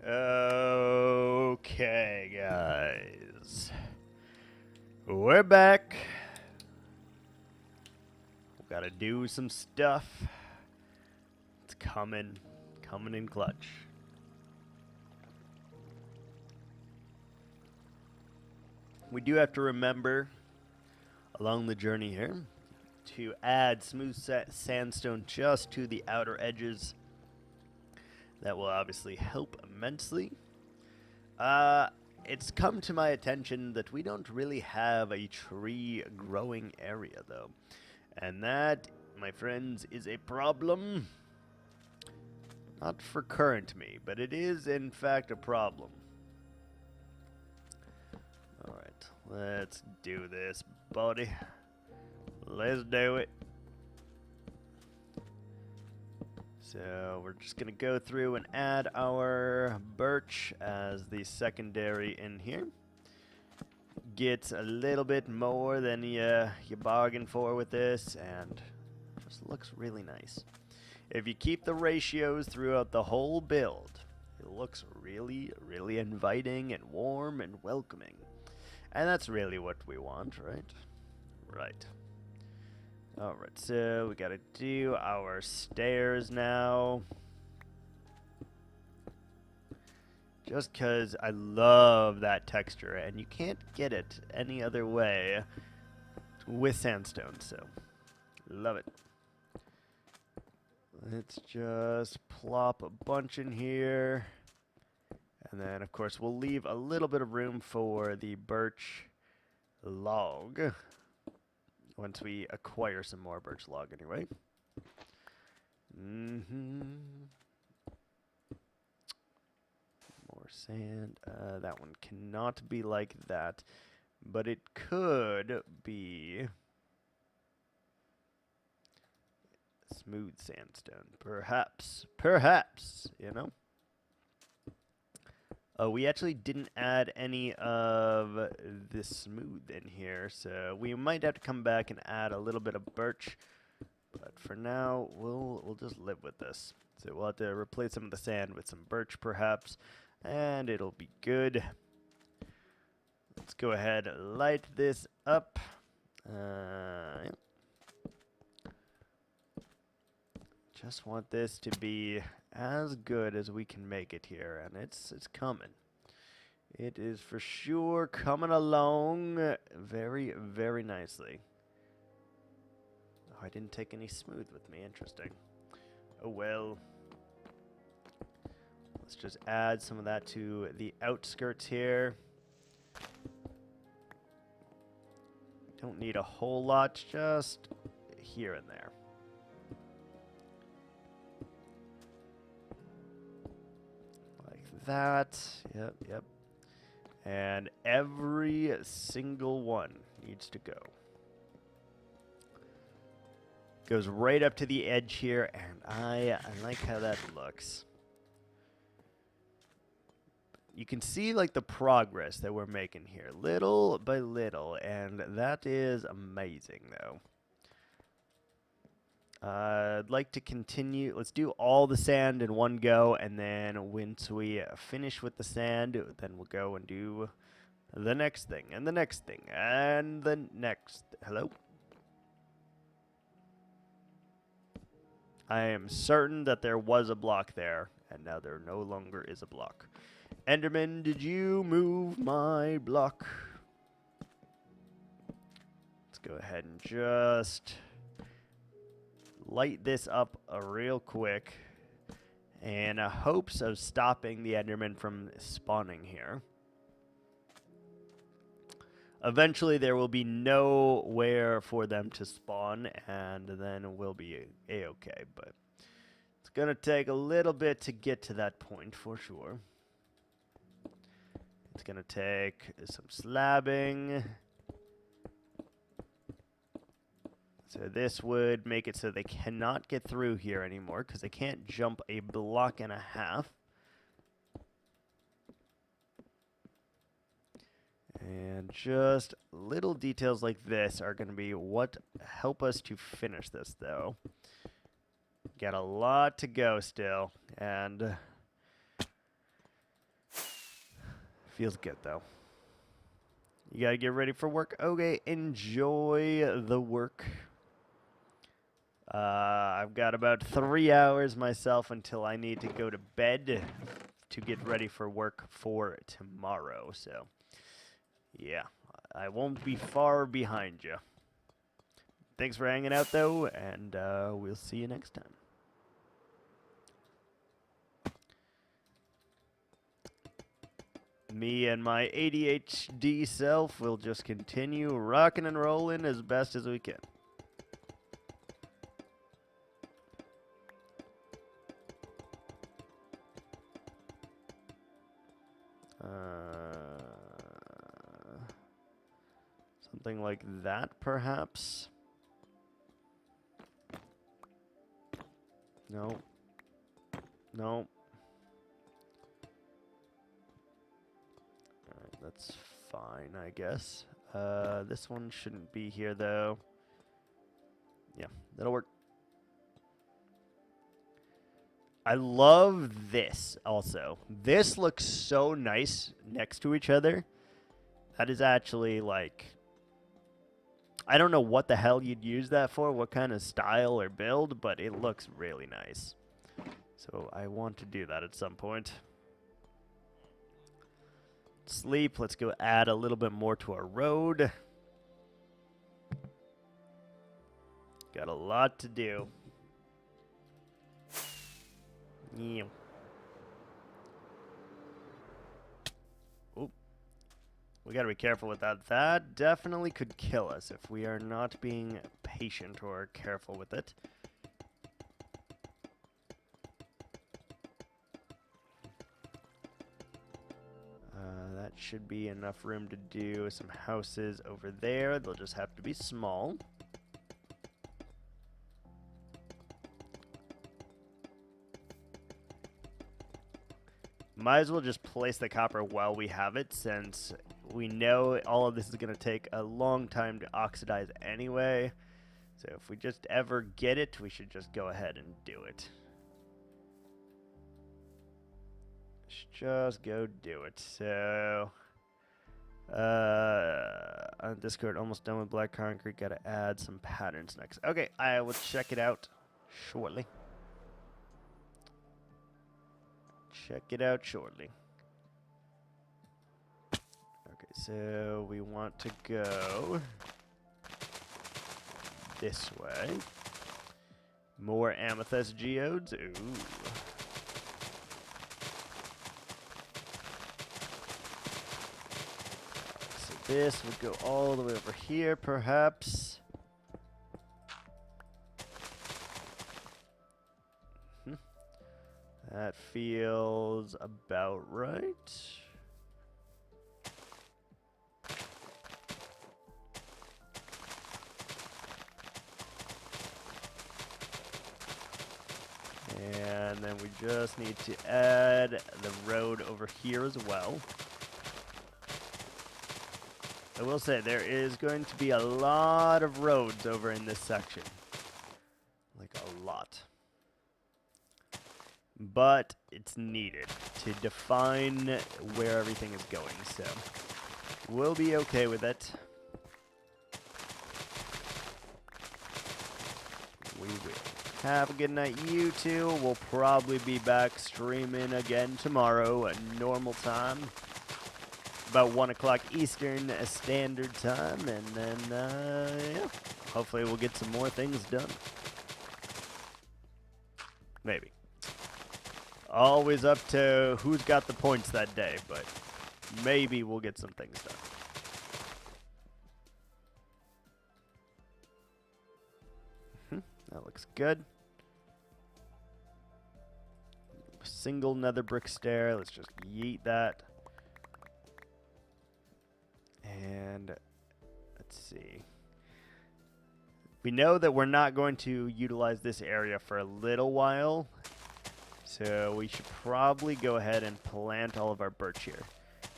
Okay, guys. We're back. We gotta do some stuff. It's coming in clutch. We do have to remember along the journey here to add smooth sandstone just to the outer edges. That will obviously help immensely. It's come to my attention that we don't really have a tree growing area, though. And that, my friends, is a problem. Not for current me, but it is, in fact, a problem. Alright, let's do this, buddy. Let's do it. So we're just going to go through and add our birch as the secondary in here. Gets a little bit more than you bargain for with this, and just looks really nice. If you keep the ratios throughout the whole build, it looks really, really inviting and warm and welcoming. And that's really what we want, right? Right. Alright, so we gotta do our stairs now. Just because I love that texture, and you can't get it any other way with sandstone, so love it. Let's just plop a bunch in here. And then, of course, we'll leave a little bit of room for the birch log. Once we acquire some more birch log, anyway. More sand. That one cannot be like that. But it could be smooth sandstone. Perhaps. Perhaps, you know? Oh, we actually didn't add any of the smooth in here, so we might have to come back and add a little bit of birch. But for now, we'll just live with this. So we'll have to replace some of the sand with some birch, perhaps, and it'll be good. Let's go ahead and light this up. Yeah. Just want this to be as good as we can make it here, and it's coming. It is for sure coming along very, very nicely. Oh, I didn't take any smooth with me. Interesting. Oh well. Let's just add some of that to the outskirts here. Don't need a whole lot, just here and there. That, yep. And every single one needs to go. Goes right up to the edge here, and I like how that looks. You can see like the progress that we're making here, little by little, and that is amazing though. I'd like to continue. Let's do all the sand in one go, and then once we finish with the sand, then we'll go and do the next thing, and the next thing, and the next. Hello? I am certain that there was a block there, and now there no longer is a block. Enderman, did you move my block? Let's go ahead and just light this up real quick in hopes of stopping the Enderman from spawning here. Eventually there will be nowhere for them to spawn, and then we'll be a-okay, but it's gonna take a little bit to get to that point for sure. It's gonna take some slabbing. So this would make it so they cannot get through here anymore because they can't jump a block and a half. And just little details like this are going to be what help us to finish this, though. Got a lot to go still, and Feels good, though. You gotta get ready for work. Okay, enjoy the work. I've got about 3 hours myself until I need to go to bed to get ready for work for tomorrow. So, yeah, I won't be far behind you. Thanks for hanging out, though, and we'll see you next time. Me and my ADHD self will just continue rocking and rolling as best as we can. Something like that, perhaps? No. No. Alright, that's fine, I guess. This one shouldn't be here, though. Yeah, that'll work. I love this, also. This looks so nice next to each other. That is actually, like... I don't know what the hell you'd use that for, what kind of style or build, but it looks really nice. So I want to do that at some point. Sleep. Let's go add a little bit more to our road. Got a lot to do. Yeah. Oop. We gotta be careful with that. That definitely could kill us if we are not being patient or careful with it. That should be enough room to do some houses over there. They'll just have to be small. Might as well just place the copper while we have it, since we know all of this is going to take a long time to oxidize anyway. So if we just ever get it, we should just go ahead and do it. Just go do it. So, on Discord, almost done with black concrete. Got to add some patterns next. Okay, I will check it out shortly. Check it out shortly. Okay, so we want to go this way. More amethyst geodes. Ooh. So this would go all the way over here, perhaps. That feels about right. And then we just need to add the road over here as well. I will say there is going to be a lot of roads over in this section. Like a lot. But it's needed to define where everything is going, so we'll be okay with it. We will. Have a good night, you two. We'll probably be back streaming again tomorrow at normal time. About 1 o'clock Eastern Standard Time, and then, yeah, hopefully we'll get some more things done. Maybe. Always up to who's got the points that day, but maybe we'll get some things done. That looks good. Single nether brick stair. Let's just yeet that. And let's see. We know that we're not going to utilize this area for a little while. So we should probably go ahead and plant all of our birch here.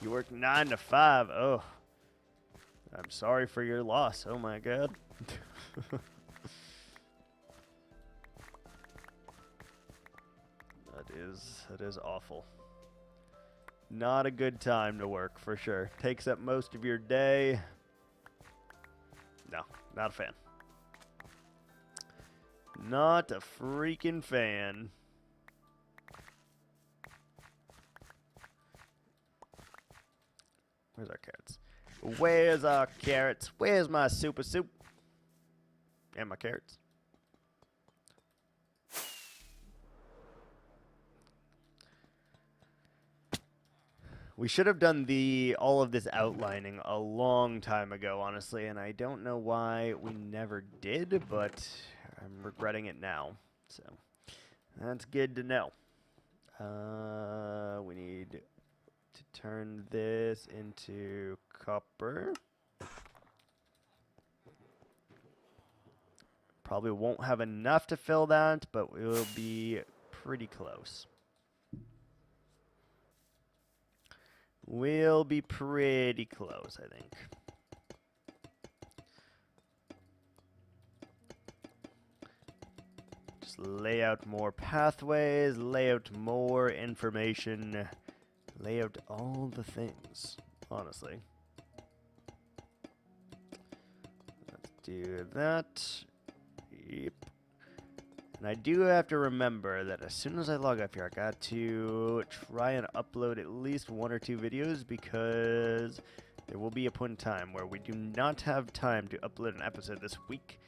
You work 9 to 5. Oh, I'm sorry for your loss. Oh my God. That is awful. Not a good time to work, for sure. Takes up most of your day. No, not a fan. Not a freaking fan. Where's our carrots? Where's our carrots? Where's my super soup? And my carrots. We should have done all of this outlining a long time ago, honestly, and I don't know why we never did, but I'm regretting it now. So that's good to know. We need to turn this into copper. Probably won't have enough to fill that, but we will be pretty close. We'll be pretty close, I think. Just lay out more pathways, lay out more information, lay out all the things, honestly. Let's do that. Yep. And I do have to remember that as soon as I log off here, I got to try and upload at least 1 or 2 videos, because there will be a point in time where we do not have time to upload an episode this week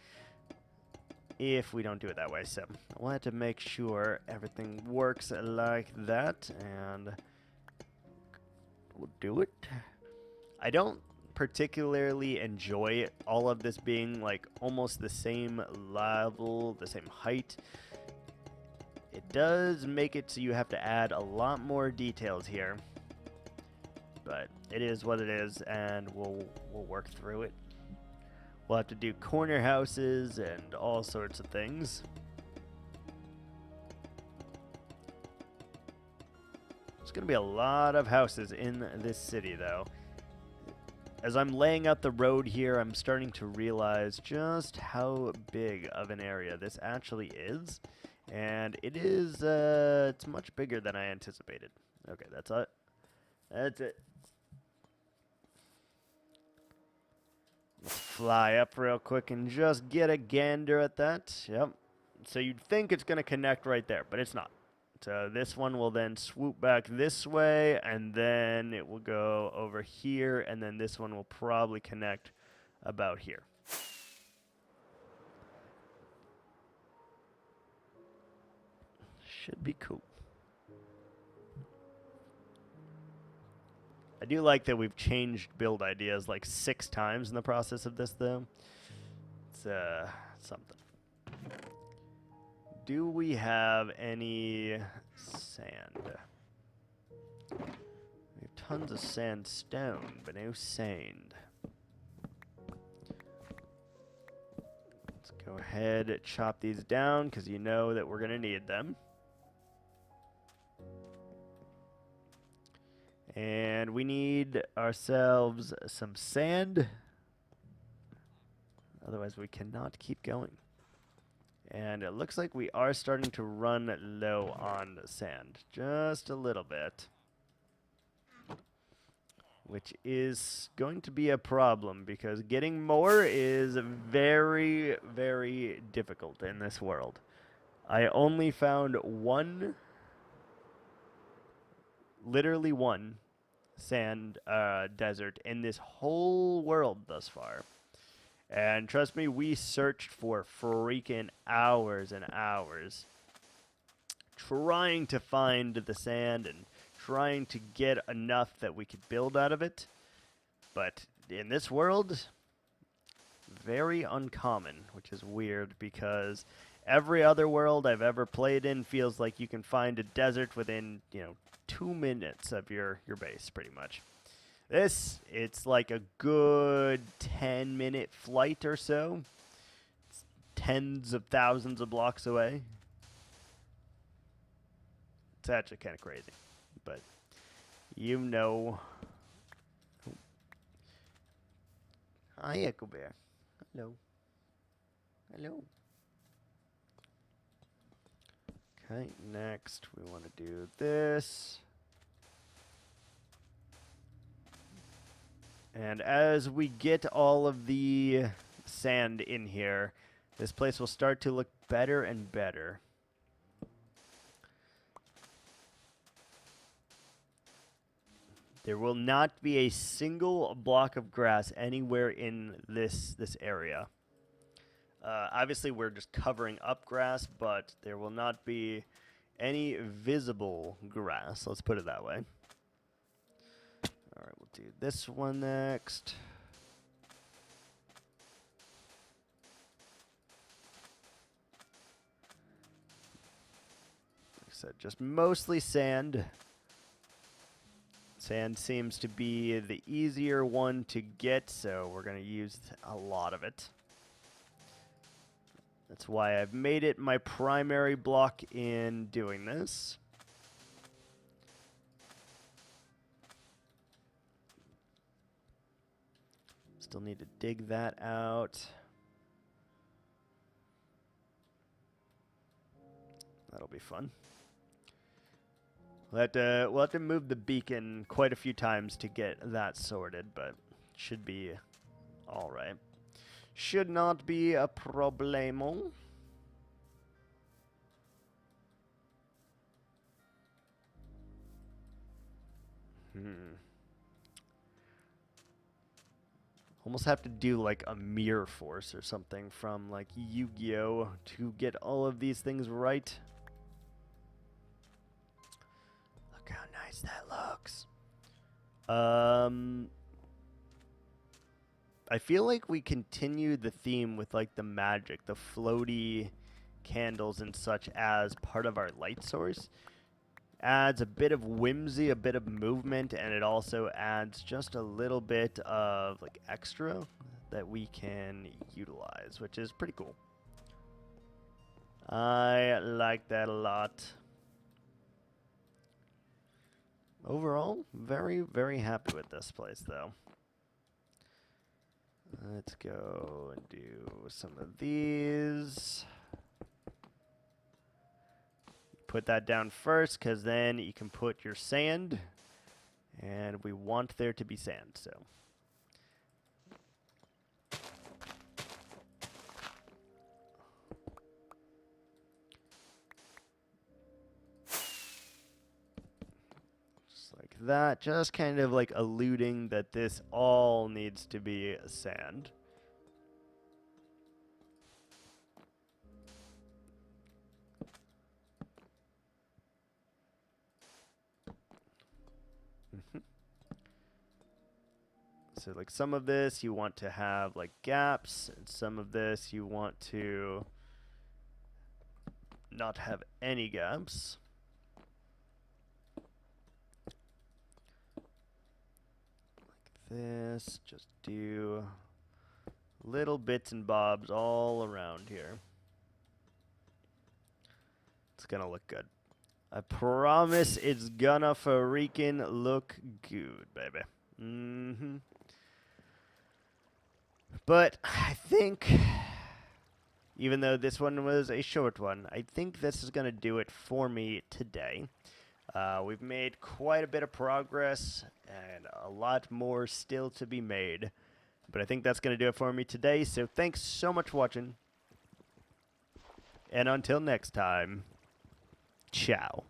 if we don't do it that way. So I wanted to make sure everything works like that, and we'll do it. I don't particularly enjoy all of this being like almost the same level, the same height. It does make it so you have to add a lot more details here, but it is what it is, and we'll work through it. We'll have to do corner houses and all sorts of things. There's gonna be a lot of houses in this city, though. As I'm laying out the road here, I'm starting to realize just how big of an area this actually is. And it is, it's much bigger than I anticipated. Okay, that's it. That's it. Let's fly up real quick and just get a gander at that. Yep. So you'd think it's going to connect right there, but it's not. So this one will then swoop back this way, and then it will go over here, and then this one will probably connect about here. Should be cool. I do like that we've changed build ideas like 6 times in the process of this, though. It's something. Do we have any sand? We have tons of sandstone, but no sand. Let's go ahead and chop these down, because you know that we're going to need them. And we need ourselves some sand. Otherwise, we cannot keep going. And it looks like we are starting to run low on sand. Just a little bit. Which is going to be a problem, because getting more is very, very difficult in this world. I only found literally one sand desert in this whole world thus far. And trust me, we searched for freaking hours and hours trying to find the sand and trying to get enough that we could build out of it. But in this world, very uncommon, which is weird, because every other world I've ever played in feels like you can find a desert within, 2 minutes of your base, pretty much. This, it's like a good 10-minute flight or so. It's tens of thousands of blocks away. It's actually kind of crazy, but you know. Hi, Echo Bear. Hello. Hello. Okay, next we want to do this. And as we get all of the sand in here, this place will start to look better and better. There will not be a single block of grass anywhere in this area. Obviously, we're just covering up grass, but there will not be any visible grass. Let's put it that way. All right, we'll do this one next. Like I said, just mostly sand. Sand seems to be the easier one to get, so we're going to use a lot of it. That's why I've made it my primary block in doing this. Still need to dig that out. That'll be fun. We'll have to move the beacon quite a few times to get that sorted, but should be all right. Should not be a problemo. Almost have to do like a mirror force or something from like Yu-Gi-Oh to get all of these things right. Look how nice that looks. I feel like we continue the theme with like the magic, the floaty candles and such as part of our light source. Adds a bit of whimsy, a bit of movement, and it also adds just a little bit of like extra that we can utilize, which is pretty cool. I like that a lot. Overall, very, very happy with this place, though. Let's go and do some of these. Put that down first, because then you can put your sand. And we want there to be sand, so. Like that, just kind of like alluding that this all needs to be sand. So like some of this you want to have like gaps, and some of this you want to not have any gaps. This, just do little bits and bobs all around here. It's gonna look good. I promise it's gonna freaking look good, baby. But I think, even though this one was a short one, I think this is gonna do it for me today. We've made quite a bit of progress and a lot more still to be made. But I think that's going to do it for me today. So thanks so much for watching. And until next time, ciao.